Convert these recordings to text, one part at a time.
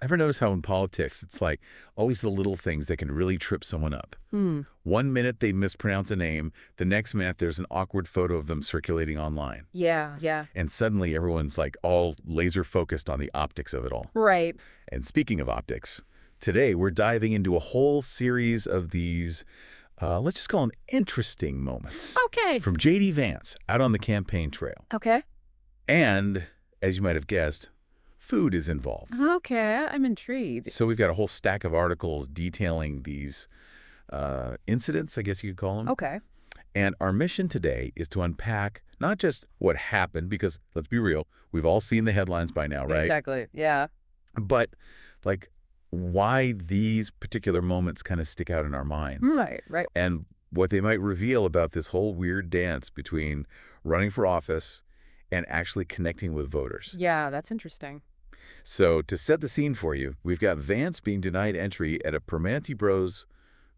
Ever notice how in politics, it's like always the little things that can really trip someone up? Hmm. 1 minute they mispronounce a name, the next minute there's an awkward photo of them circulating online. Yeah, yeah. And suddenly everyone's like all laser focused on the optics of it all. Right. And speaking of optics, today we're diving into a whole series of these, let's just call them interesting moments. Okay. From J.D. Vance out on the campaign trail. Okay. And, as you might have guessed, food is involved. Okay, I'm intrigued. So we've got a whole stack of articles detailing these incidents, I guess you could call them. Okay. And our mission today is to unpack not just what happened, because let's be real, we've all seen the headlines by now, right? Exactly, yeah. But, like, why these particular moments kind of stick out in our minds. Right. And what they might reveal about this whole weird dance between running for office and actually connecting with voters. Yeah, that's interesting. So to set the scene for you, we've got Vance being denied entry at a Permanente Bros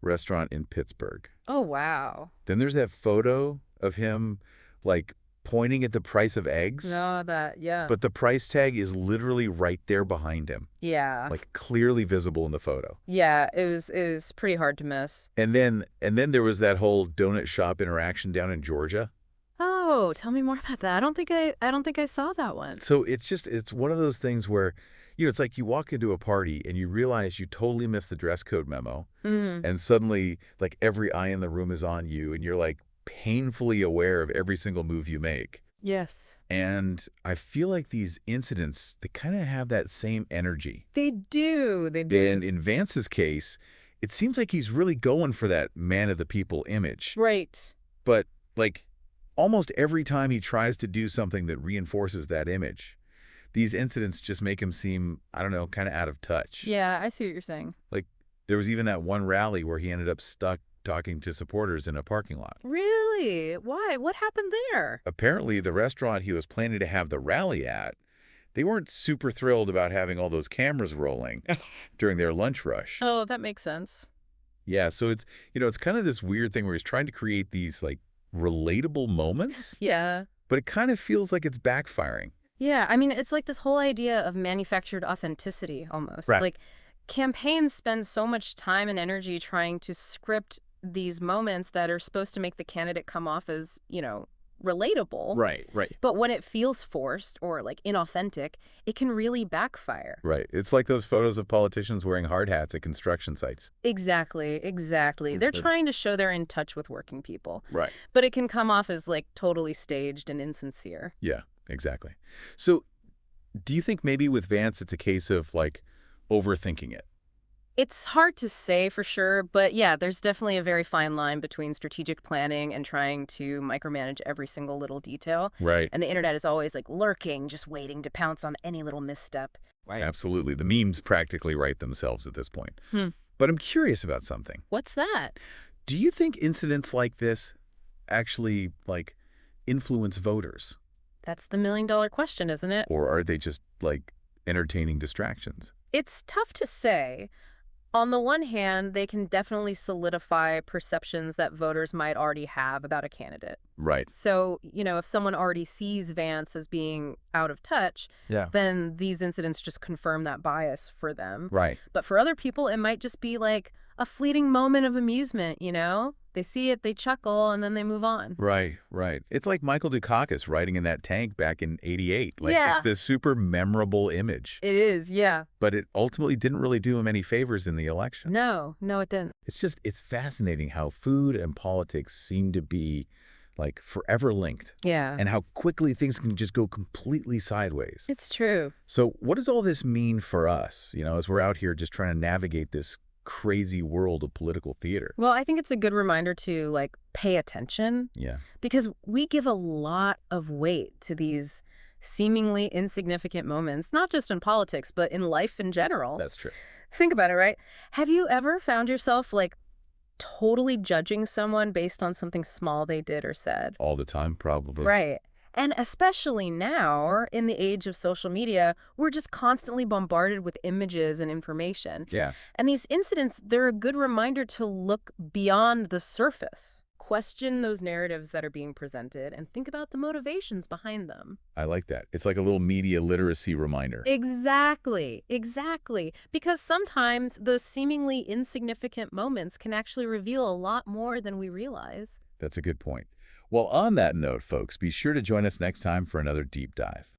restaurant in Pittsburgh. Oh, wow. Then there's that photo of him, like, pointing at the price of eggs. No, yeah. But the price tag is literally right there behind him, Yeah. like clearly visible in the photo. Yeah, it was pretty hard to miss. And then there was that whole donut shop interaction down in Georgia. Oh, tell me more about that. I don't think I saw that one. So it's one of those things where, it's like you walk into a party and you realize you totally missed the dress code memo. And suddenly, like, every eye in the room is on you and you're like painfully aware of every single move you make. Yes. And I feel like these incidents, they kind of have that same energy. They do. And in Vance's case, it seems like he's really going for that man of the people image. Right. But, like, almost every time he tries to do something that reinforces that image, these incidents just make him seem, I don't know, kind of out of touch. Yeah, I see what you're saying. Like, there was even that one rally where he ended up stuck talking to supporters in a parking lot. Really? Why? What happened there? Apparently, the restaurant he was planning to have the rally at, they weren't super thrilled about having all those cameras rolling during their lunch rush. Oh, that makes sense. Yeah, so it's, it's kind of this weird thing where he's trying to create these, like, relatable moments. Yeah. But it kind of feels like it's backfiring. Yeah, I mean, it's like this whole idea of manufactured authenticity almost. Right. Like, campaigns spend so much time and energy trying to script these moments that are supposed to make the candidate come off as, relatable. Right. But when it feels forced or, like, inauthentic, it can really backfire. Right. It's like those photos of politicians wearing hard hats at construction sites. Exactly. They're trying to show they're in touch with working people. Right. But it can come off as, like, totally staged and insincere. Yeah, exactly. So do you think maybe with Vance it's a case of, like, overthinking it? It's hard to say for sure, but yeah, there's definitely a very fine line between strategic planning and trying to micromanage every single little detail. Right. And the internet is always like lurking, just waiting to pounce on any little misstep. Right. Absolutely. The memes practically write themselves at this point. But I'm curious about something. What's that? Do you think incidents like this actually, like, influence voters? That's the million-dollar question, isn't it? Or are they just, like, entertaining distractions? It's tough to say. On the one hand, they can definitely solidify perceptions that voters might already have about a candidate. Right. So, if someone already sees Vance as being out of touch, then these incidents just confirm that bias for them. Right. But for other people, it might just be like a fleeting moment of amusement, They see it, they chuckle, and then they move on. Right. It's like Michael Dukakis riding in that tank back in '88. Like, Yeah. It's this super memorable image. It is, yeah. But it ultimately didn't really do him any favors in the election. No, it didn't. It's fascinating how food and politics seem to be, like, forever linked. Yeah. And how quickly things can just go completely sideways. It's true. So what does all this mean for us, as we're out here just trying to navigate this crazy world of political theater? Well, I think it's a good reminder to, like, pay attention. Yeah. Because we give a lot of weight to these seemingly insignificant moments, not just in politics, but in life in general. That's true. Think about it, right? Have you ever found yourself, like, totally judging someone based on something small they did or said? All the time, probably. Right. And especially now, in the age of social media, we're just constantly bombarded with images and information. Yeah. And these incidents, they're a good reminder to look beyond the surface. question those narratives that are being presented and think about the motivations behind them. I like that. It's like a little media literacy reminder. Exactly, exactly. Because sometimes those seemingly insignificant moments can actually reveal a lot more than we realize. That's a good point. Well, on that note, folks, be sure to join us next time for another deep dive.